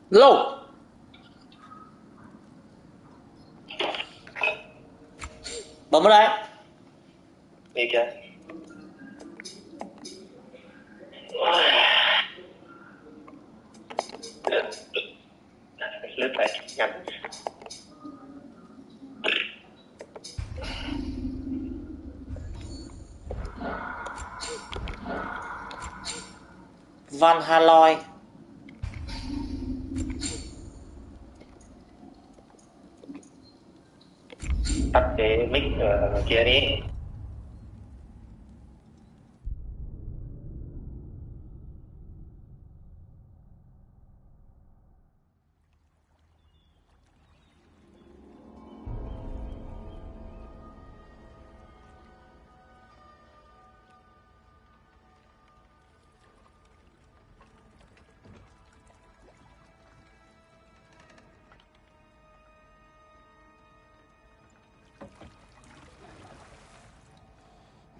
Lâu. Bấm vào đây. Đi kìa. Lướt lại nhanh. Van Haloy. Tắt cái mic kia đi.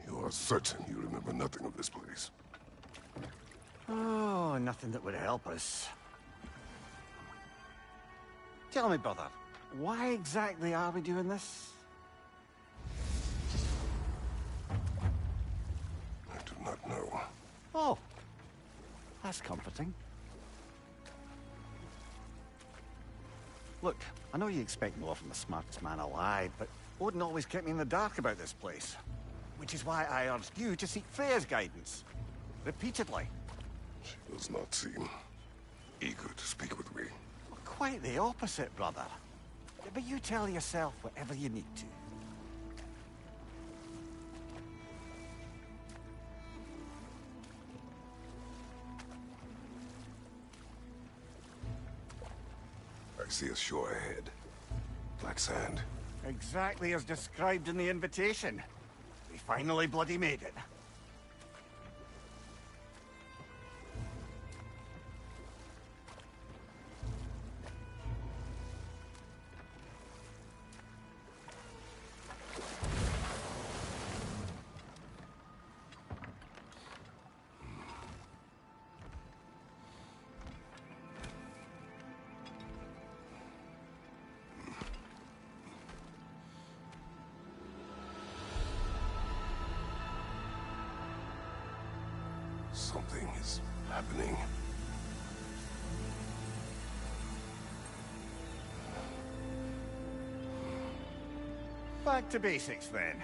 You are certain you remember nothing of this place? Oh, nothing that would help us. Tell me, brother, why exactly are we doing this? I do not know. Oh, that's comforting. Look, I know you expect more from the smartest man alive, but Odin always kept me in the dark about this place. Which is why I urged you to seek Freya's guidance. Repeatedly. She does not seem eager to speak with me. Well, quite the opposite, brother. But you tell yourself whatever you need to. I see a shore ahead. Black sand. Exactly as described in the invitation. We finally bloody made it. Something is happening. Back to basics, then.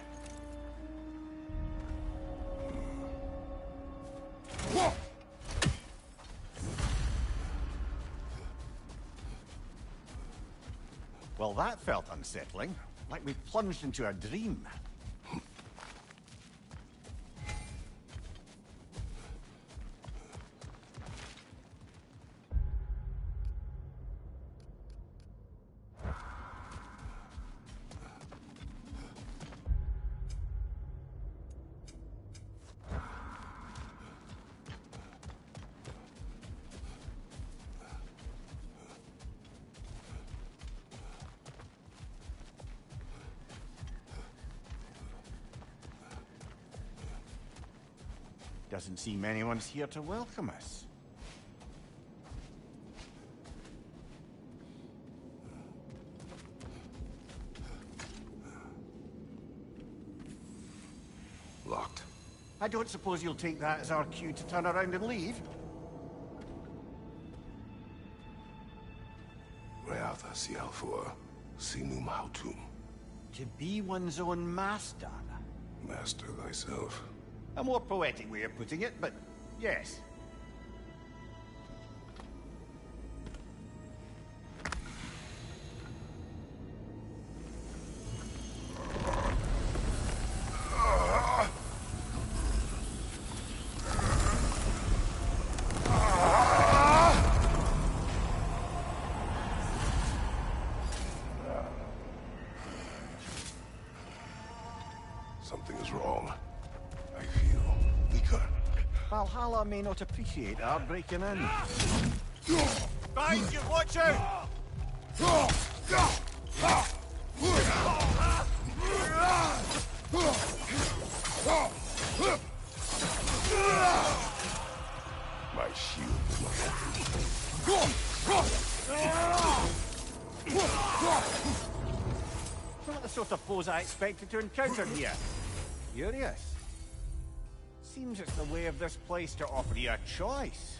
Well, that felt unsettling. Like we plunged into a dream. Doesn't seem anyone's here to welcome us. Locked. I don't suppose you'll take that as our cue to turn around and leave? Reatha Sialfur, Sinum Hautum. To be one's own master. Master thyself. A more poetic way of putting it, but yes. Something is wrong. I feel weaker. Valhalla may not appreciate our breaking in. Guys, you watch out! My shield is not open. suppose I expected to encounter here? Curious. Seems it's the way of this place to offer you a choice.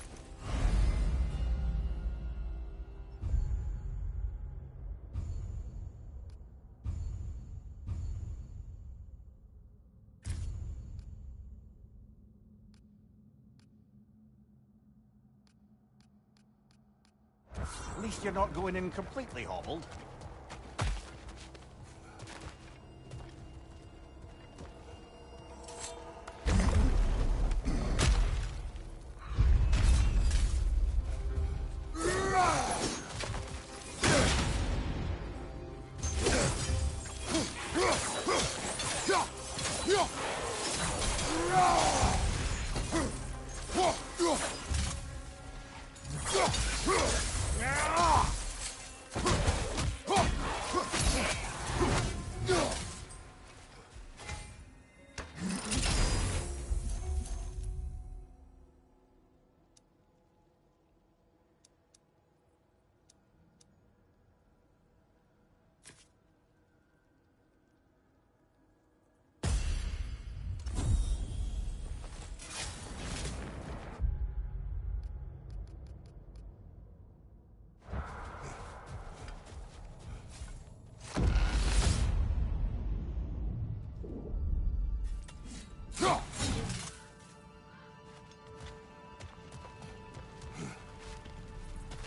At least you're not going in completely hobbled.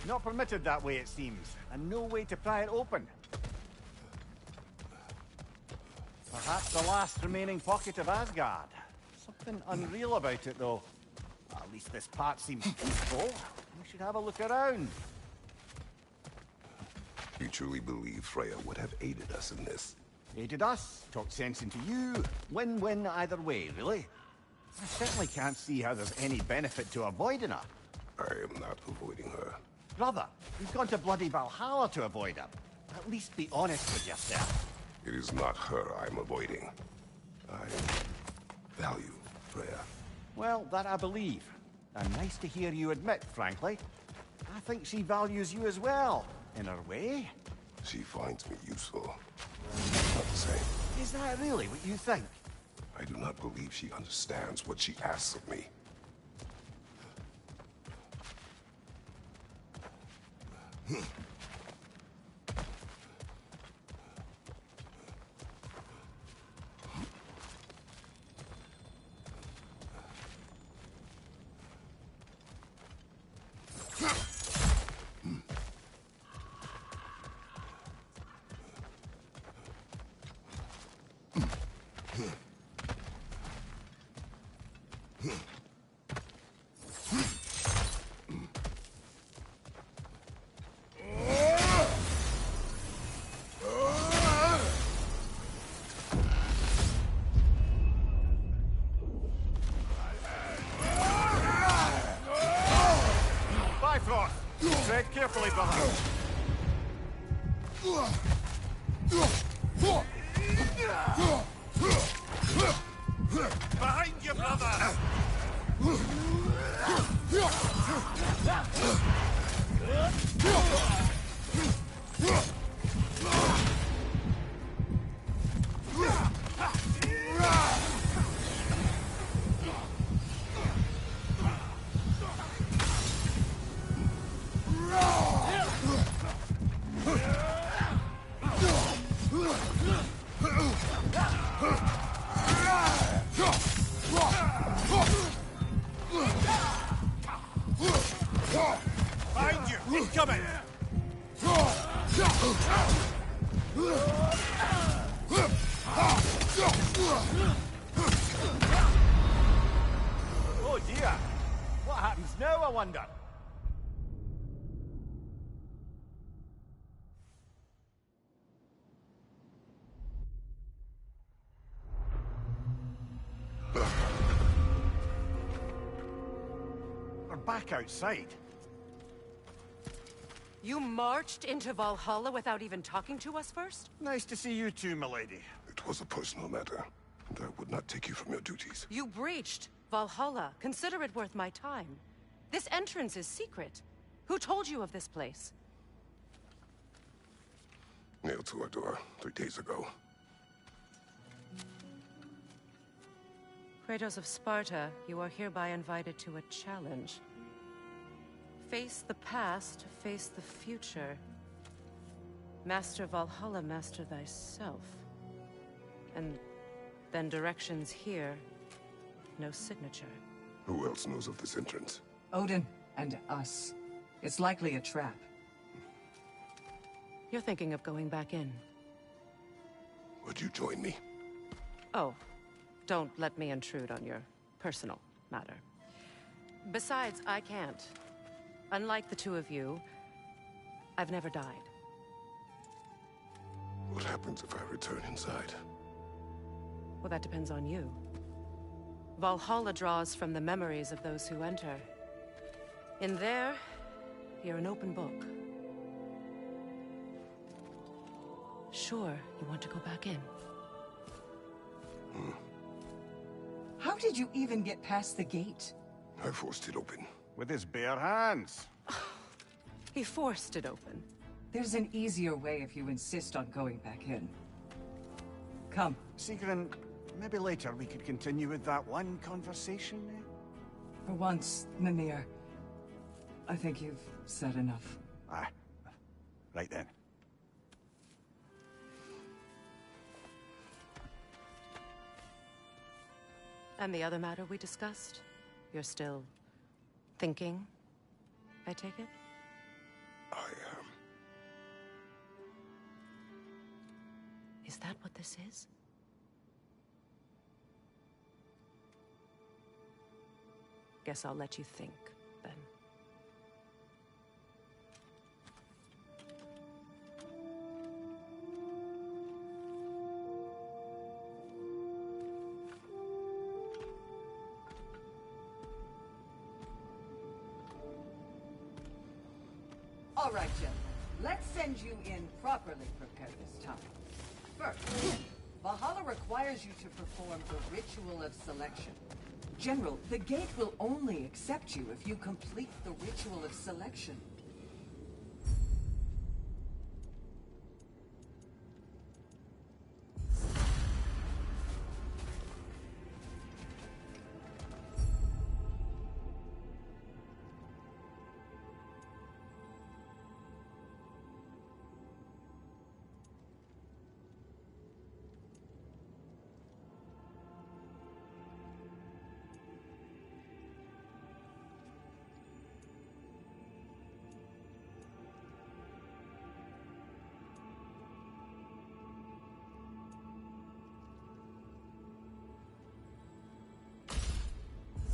Not permitted that way, it seems, and no way to pry it open. Perhaps the last remaining pocket of Asgard. Something unreal about it, though. At least this part seems peaceful. We should have a look around. You truly believe Freya would have aided us in this? Aided us, talked sense into you. Win-win either way, really. I certainly can't see how there's any benefit to avoiding her. I am not avoiding her. Brother, you've gone to bloody Valhalla to avoid her. At least be honest with yourself. It is not her I'm avoiding. I value Freya. Well, that I believe. And nice to hear you admit, frankly. I think she values you as well, in her way. She finds me useful. Not the same. Is that really what you think? I do not believe she understands what she asks of me. Tread carefully, brother. Behind you, brother! Behind you! He's coming! Oh dear! What happens now, I wonder? We're back outside. You marched into Valhalla without even talking to us first? Nice to see you too, milady. It was a personal matter, and I would not take you from your duties. You breached Valhalla. Consider it worth my time. This entrance is secret. Who told you of this place? Nailed to our door 3 days ago. Kratos of Sparta, you are hereby invited to a challenge. Face the past, face the future. Master Valhalla, master thyself. And then directions here, no signature. Who else knows of this entrance? Odin and us. It's likely a trap. You're thinking of going back in. Would you join me? Oh, don't let me intrude on your personal matter. Besides, I can't. Unlike the two of you, I've never died. What happens if I return inside? Well, that depends on you. Valhalla draws from the memories of those who enter. In there, you're an open book. Sure, you want to go back in. How did you even get past the gate? I forced it open. With his bare hands. He forced it open. There's an easier way if you insist on going back in. Come. Sigrun, maybe later we could continue with that one conversation, eh? For once, Mimir, I think you've said enough. Aye. Right then. And the other matter we discussed? You're still thinking, I take it? I am. Is that what this is? Guess I'll let you think, then. All right, gentlemen. Let's send you in properly prepared this time. First, Valhalla requires you to perform the ritual of selection. General, the gate will only accept you if you complete the ritual of selection.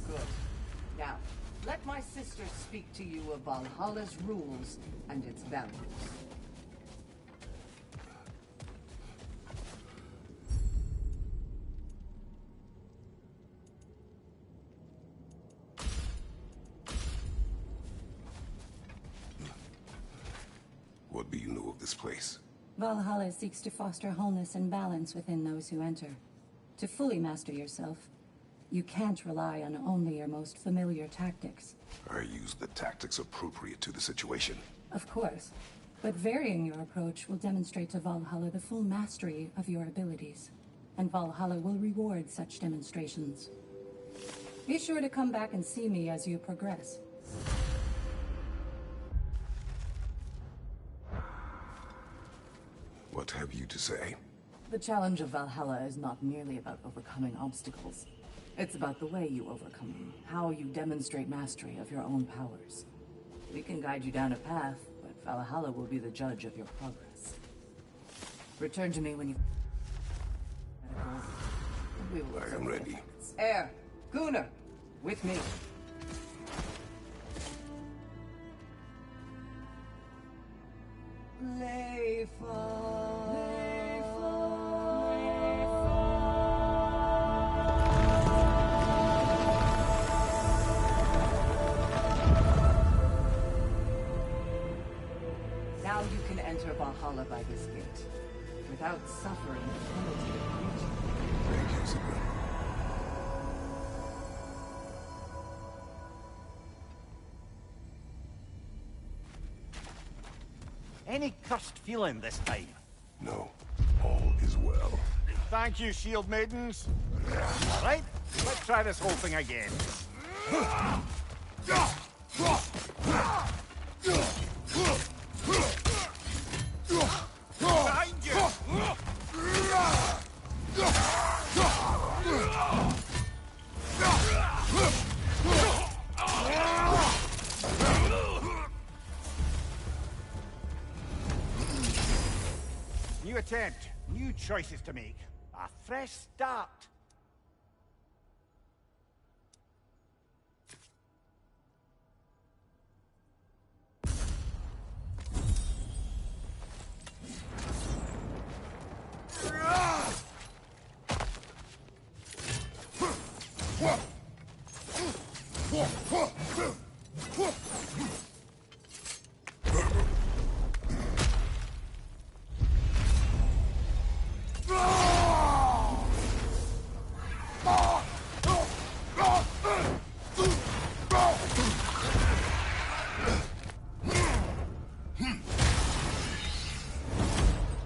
Good. Now, let my sister speak to you of Valhalla's rules and its values. What do you know of this place? Valhalla seeks to foster wholeness and balance within those who enter. To fully master yourself, you can't rely on only your most familiar tactics. I use the tactics appropriate to the situation. Of course, but varying your approach will demonstrate to Valhalla the full mastery of your abilities, and Valhalla will reward such demonstrations. Be sure to come back and see me as you progress. What have you to say? The challenge of Valhalla is not merely about overcoming obstacles. It's about the way you overcome them, how you demonstrate mastery of your own powers. We can guide you down a path, but Valhalla will be the judge of your progress. Return to me when you... We will I am ready. Air, Gunnar, with me. Now you can enter Valhalla by this gate, without suffering the penalty of breaching. Thank you, Sigrun. Any cursed feeling this time? No, all is well. Thank you, shield maidens. All right, let's try. try this whole thing again. Behind you! New attempt, new choices to make. A fresh start.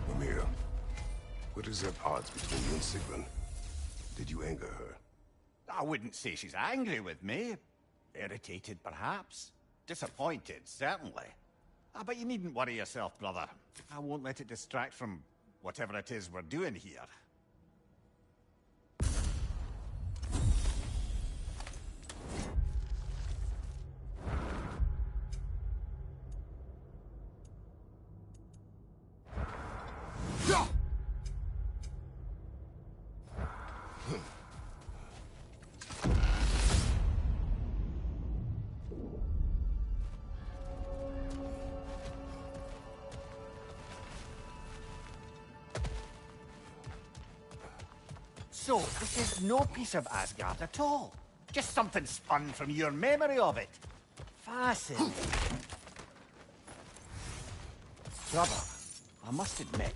Mimir, what is at odds between you and Sigrun? Did you anger her? I wouldn't say she's angry with me. Irritated, perhaps. Disappointed, certainly. But you needn't worry yourself, brother. I won't let it distract from whatever it is we're doing here. So, this is no piece of Asgard at all. Just something spun from your memory of it. Fascinating. Brother, I must admit,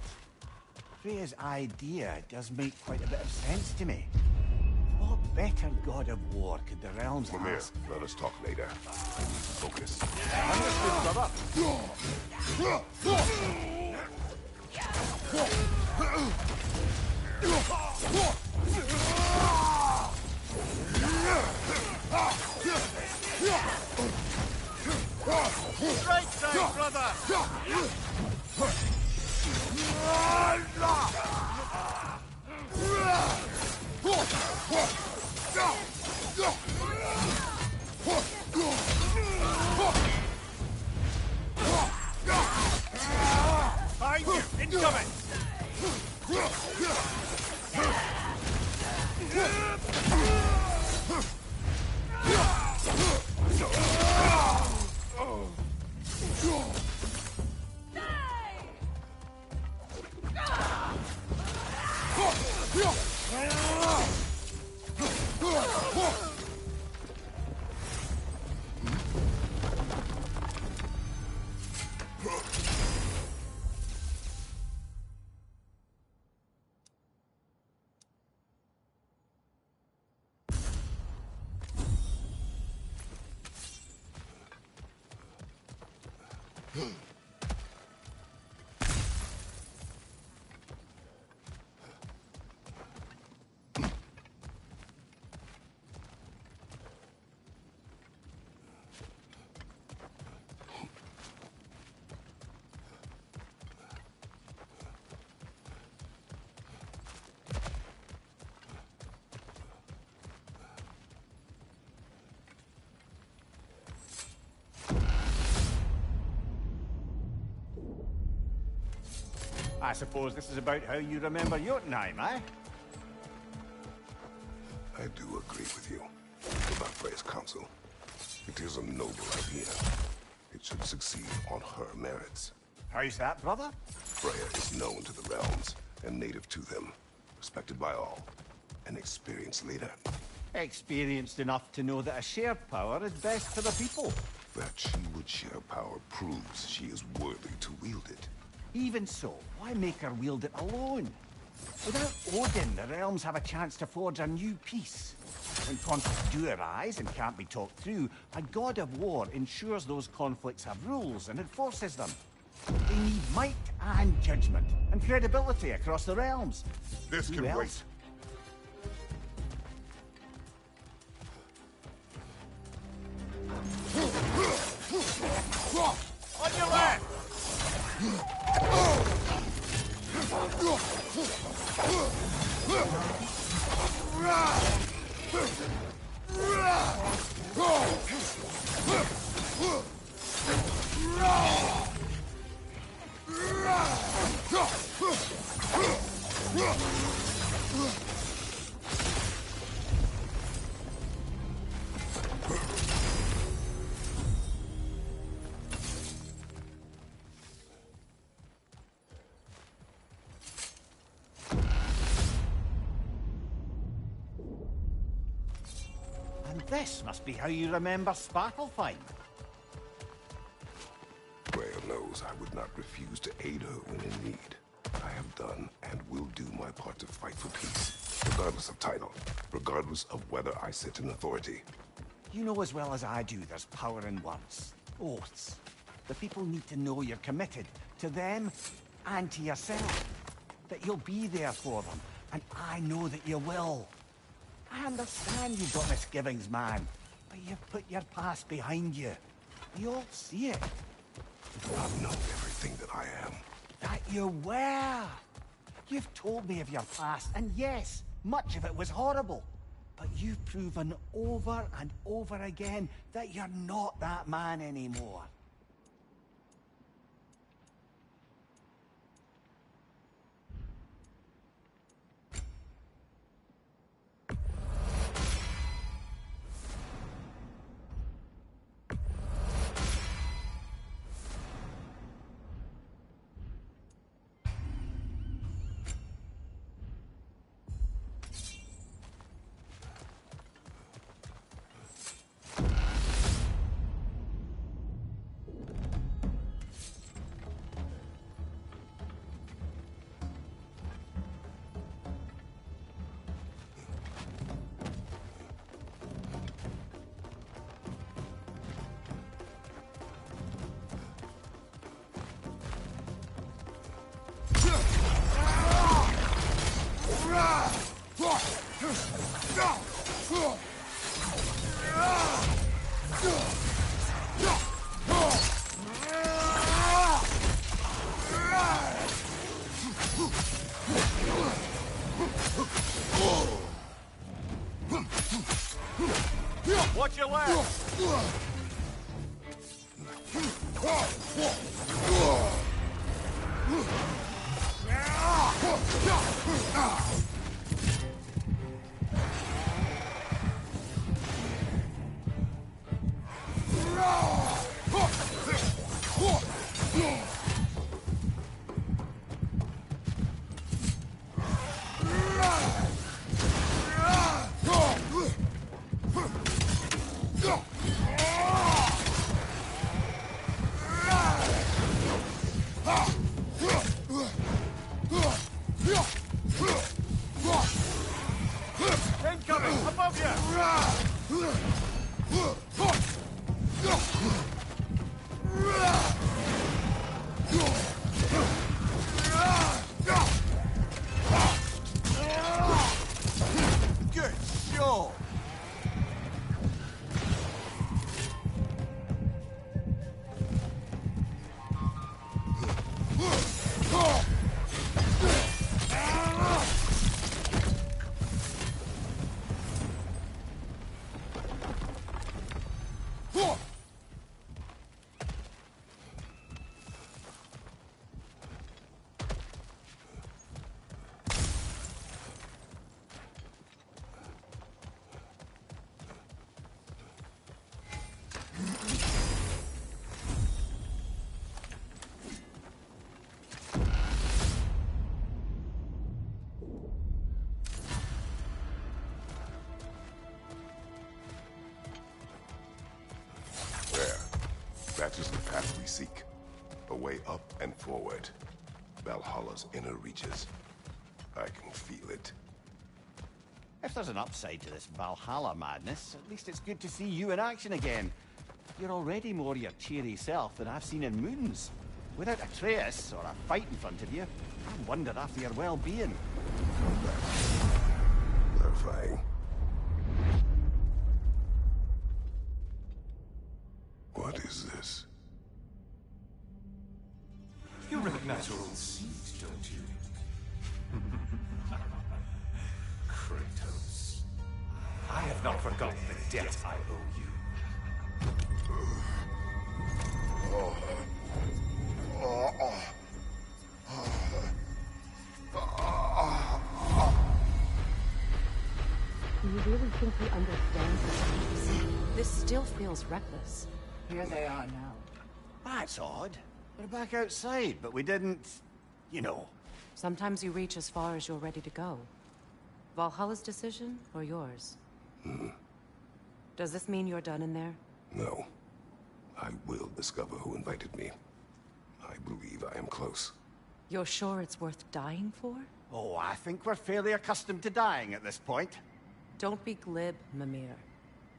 Freya's idea does make quite a bit of sense to me. What better god of war could the realms Mimir, ask? let us talk later. I need to focus. Understood, brother. Right side, brother! Behind you! Incoming! I suppose this is about how you remember Jotunheim, eh? I do agree with you about Freya's counsel. It is a noble idea. It should succeed on her merits. How's that, brother? Freya is known to the realms and native to them, respected by all, an experienced leader. Experienced enough to know that a shared power is best for the people. That she would share power proves she is worthy to wield it. Even so, why make her wield it alone? Without Odin, the realms have a chance to forge a new peace. When conflicts do arise and can't be talked through, a god of war ensures those conflicts have rules and enforces them. They need might and judgment, and credibility across the realms. This Who can else? wait. And this must be how you remember Sparklefine. Freya knows I would not refuse to aid her when in need. I have done and will do my part to fight for peace, regardless of title, regardless of whether I sit in authority. You know as well as I do there's power in words. Oaths. The people need to know you're committed to them and to yourself. That you'll be there for them. And I know that you will. I understand you've got misgivings, man. But you've put your past behind you. We all see it. I do not know everything that I am. That you were. You've told me of your past, and yes, much of it was horrible. But you've proven over and over again that you're not that man anymore. Watch your left! Incoming! Above you! Good show! That is the path we seek. A way up and forward. Valhalla's inner reaches. I can feel it. If there's an upside to this Valhalla madness, at least it's good to see you in action again. You're already more your cheery self than I've seen in moons. Without Atreus or a fight in front of you, I wonder after your well-being. Clarifying. What is this? You recognize your old seat, don't you? Kratos. I have not forgotten the debt I owe you. Do you really think we understand this? This still feels reckless. Here they are now. That's odd. We're back outside, but we didn't... you know. Sometimes you reach as far as you're ready to go. Valhalla's decision, or yours? Does this mean you're done in there? No. I will discover who invited me. I believe I am close. You're sure it's worth dying for? Oh, I think we're fairly accustomed to dying at this point. Don't be glib, Mimir.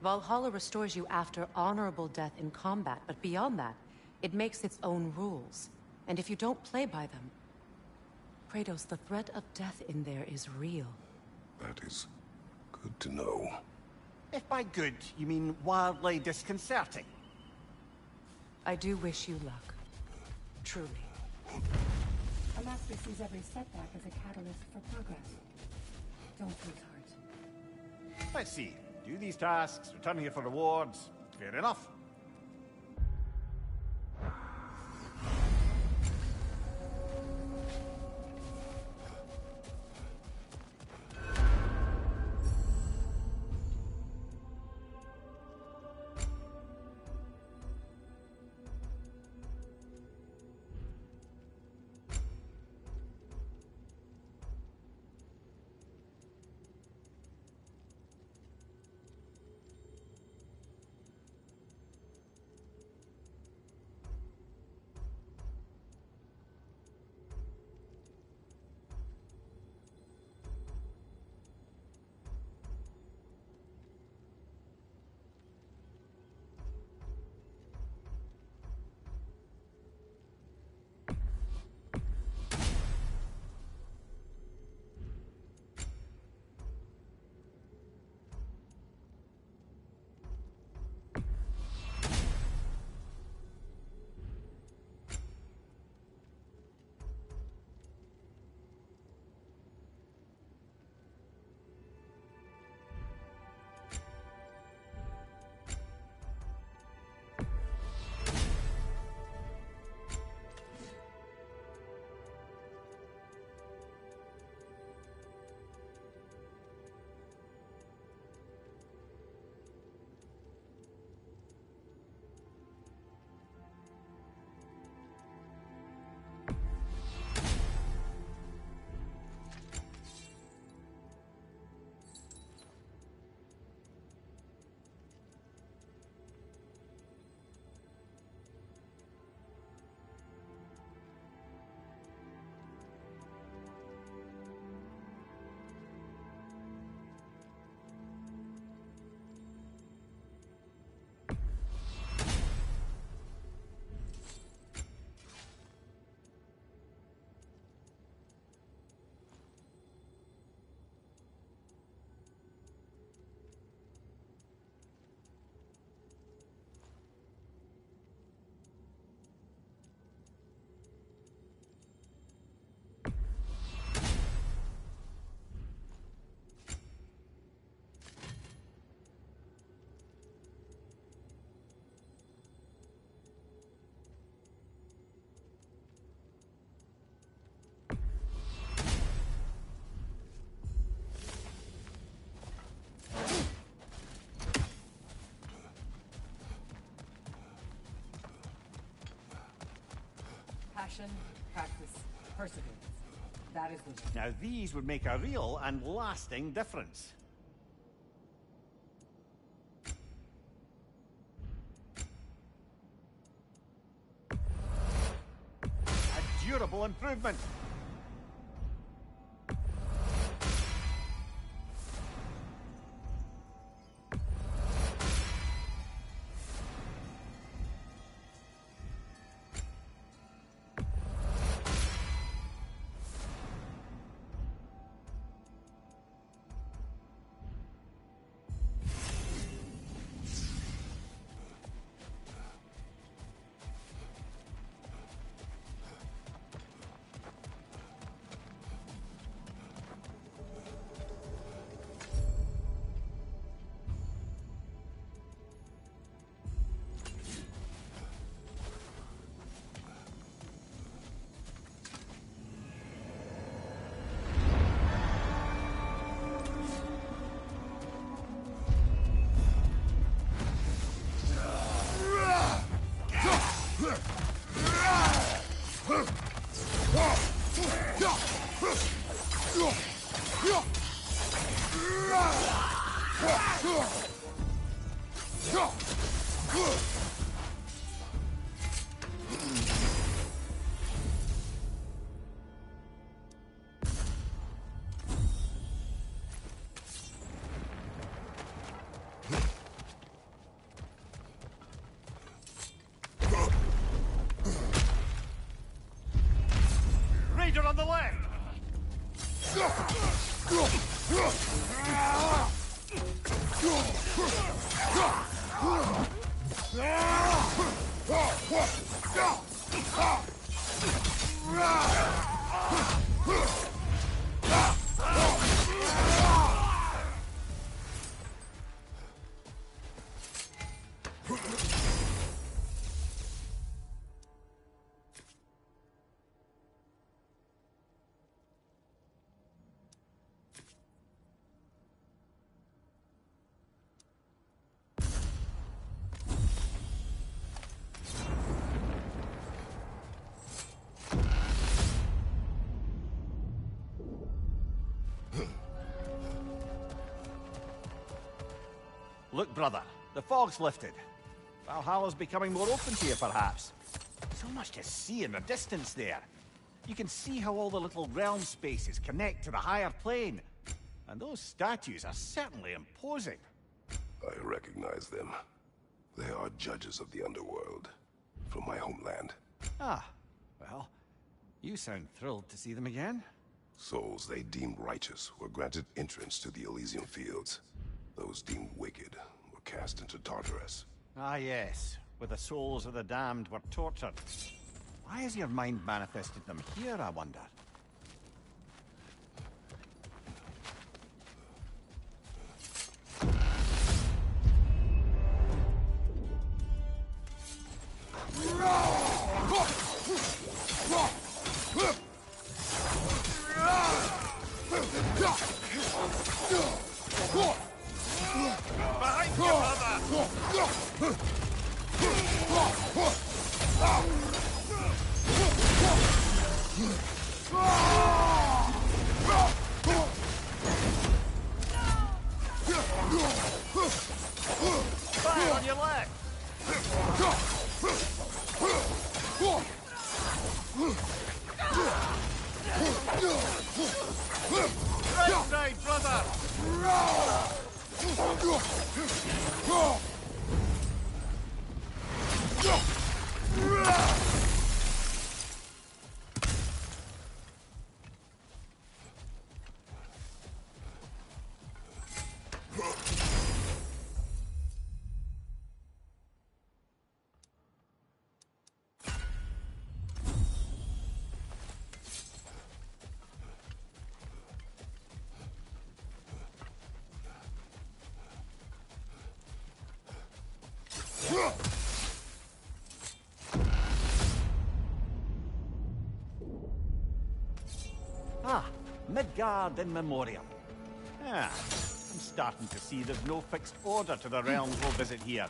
Valhalla restores you after honorable death in combat, but beyond that, it makes its own rules. And if you don't play by them... Kratos, the threat of death in there is real. That is good to know. If by good, you mean wildly disconcerting. I do wish you luck. Truly. A master sees every setback as a catalyst for progress. Don't lose heart. Let's see. Do these tasks, return here for rewards. Fair enough. Passion, practice, perseverance. That is the way. Now these would make a real and lasting difference. A durable improvement. Raider on the left! Look, brother, the fog's lifted. Valhalla's becoming more open to you, perhaps. So much to see in the distance there. You can see how all the little realm spaces connect to the higher plane. And those statues are certainly imposing. I recognize them. They are judges of the underworld, from my homeland. Ah, well, you sound thrilled to see them again. Souls they deemed righteous were granted entrance to the Elysium Fields. Those deemed wicked were cast into Tartarus. Ah, yes, where the souls of the damned were tortured. Why has your mind manifested them here, I wonder? Behind you, brother! Fire on your left! Right side, brother! Ah, Midgard in memoriam. Ah, I'm starting to see there's no fixed order to the realms we'll visit here.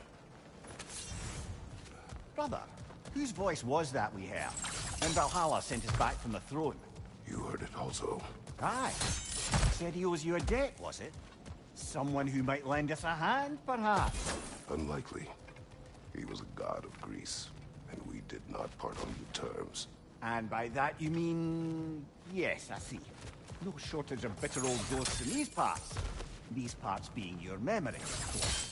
Brother, whose voice was that we heard when Valhalla sent us back from the throne? You heard it also. Aye. Said he owes you a debt, was it? Someone who might lend us a hand, perhaps? Unlikely. He was a god of Greece, and we did not part on good terms. And by that you mean... Yes, I see. No shortage of bitter old ghosts in these parts. These parts being your memory, of course.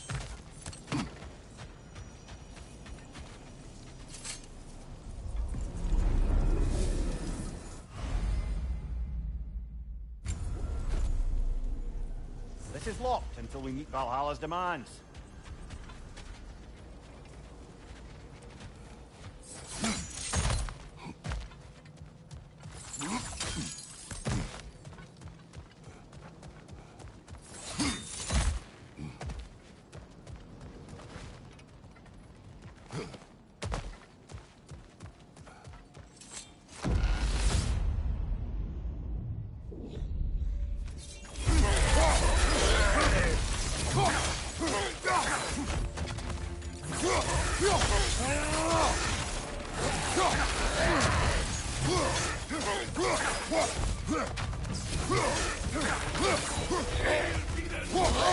This is locked until we meet Valhalla's demands.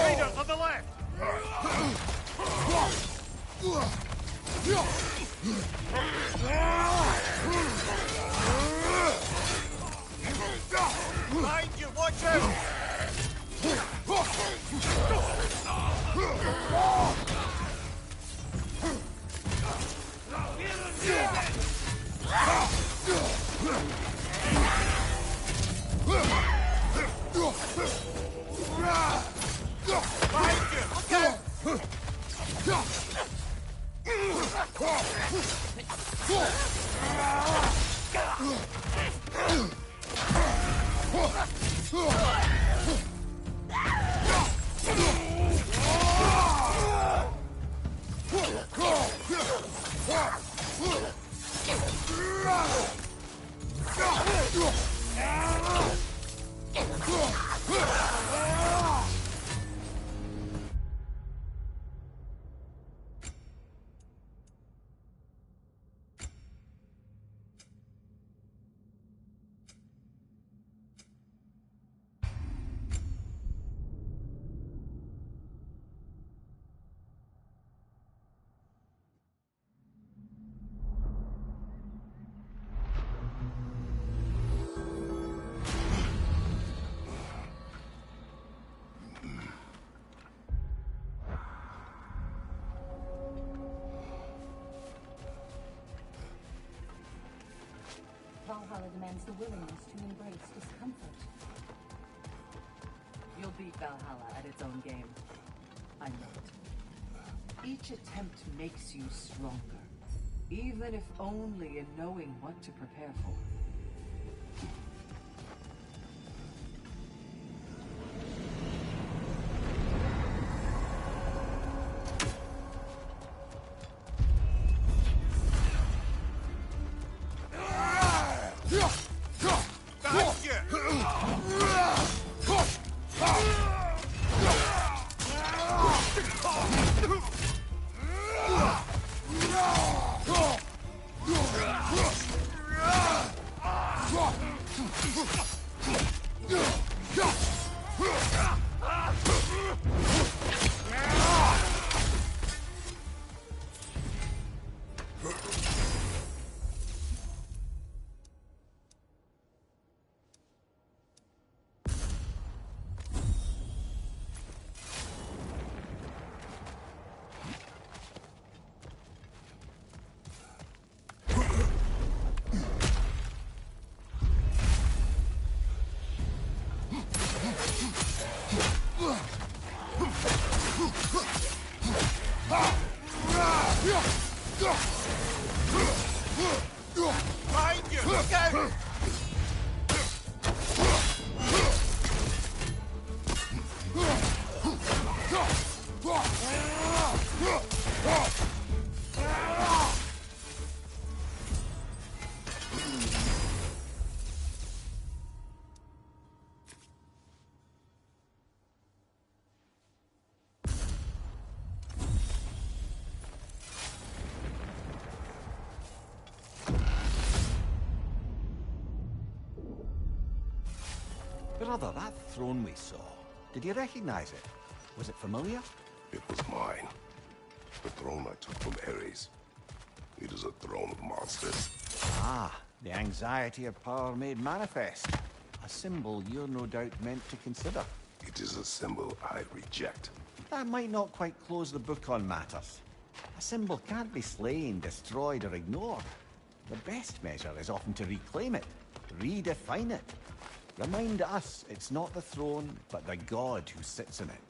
Raiders on the left! Behind you, watch out! Behind you, look out! Valhalla demands the willingness to embrace discomfort. You'll beat Valhalla at its own game. I know it. Each attempt makes you stronger, even if only in knowing what to prepare for. Behind you! Behind you! Look out! Brother, that throne we saw, did you recognize it? Was it familiar? It was mine. The throne I took from Ares. It is a throne of monsters. Ah, the anxiety of power made manifest. A symbol you're no doubt meant to consider. It is a symbol I reject. That might not quite close the book on matters. A symbol can't be slain, destroyed, or ignored. The best measure is often to reclaim it, redefine it. Remind us it's not the throne, but the god who sits in it.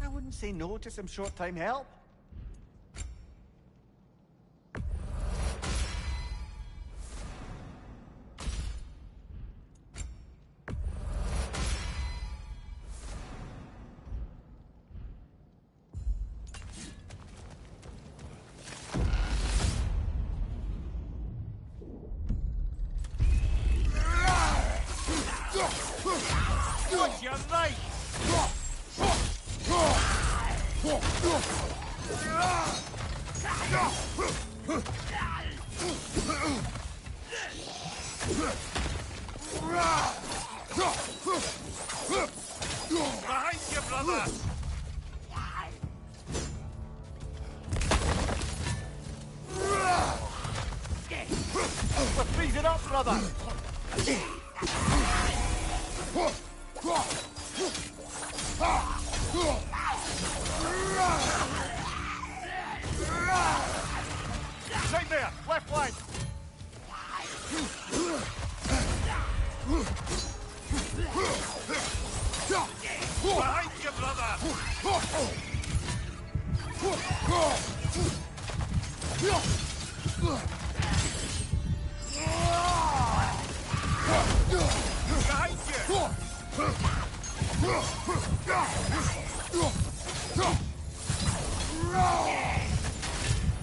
I wouldn't say no to some short-time help. What's your right? Behind you, brother! We're freezing up, brother! Right there, left flank! Behind you, brother! Behind you!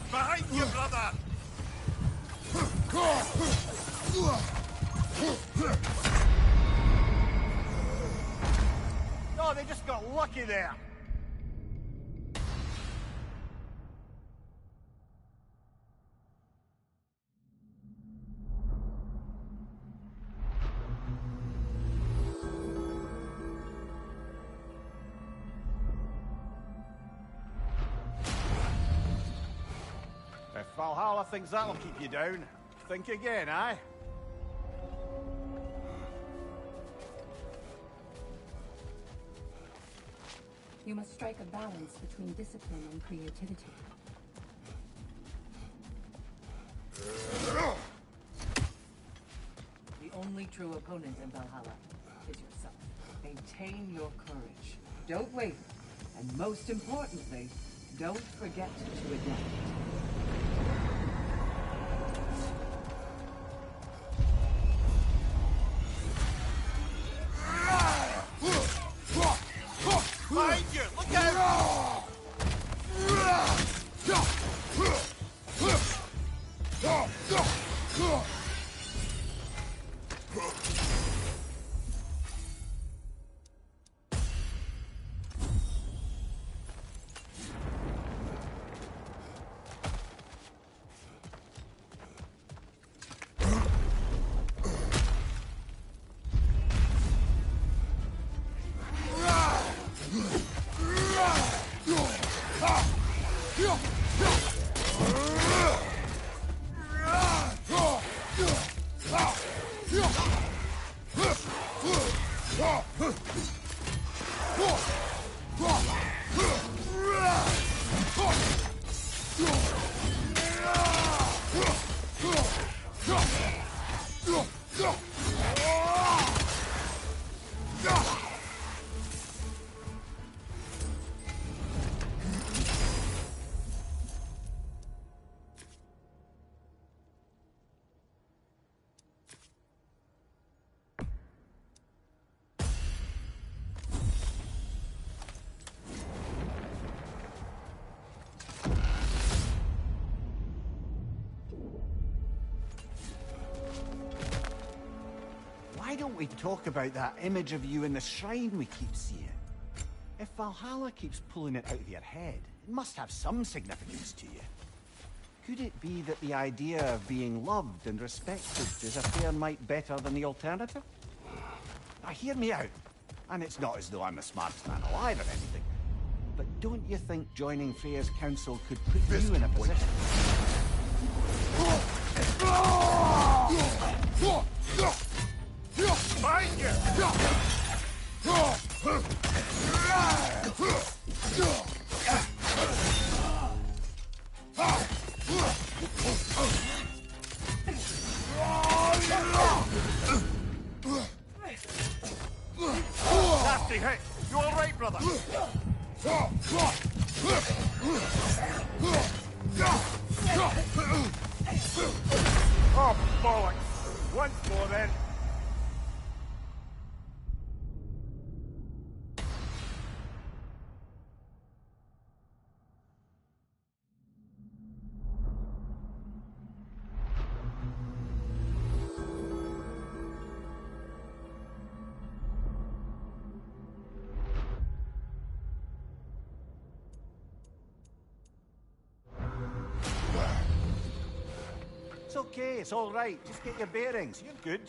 Behind you, brother! Oh, they just got lucky there. If Valhalla thinks that'll keep you down, think again, eh? You must strike a balance between discipline and creativity. The only true opponent in Valhalla is yourself. Maintain your courage. Don't waver. And most importantly, don't forget to adapt. Behind you! Look out! Why don't we talk about that image of you in the shrine we keep seeing? If Valhalla keeps pulling it out of your head, it must have some significance to you. Could it be that the idea of being loved and respected is a fair mite better than the alternative? Now hear me out. And it's not as though I'm the smartest man alive or anything. But don't you think joining Freya's council could put you in a position? Find you! Nasty hit! You all right, brother? Oh, bollocks! Once more, then. It's okay, it's all right. Just get your bearings. You're good.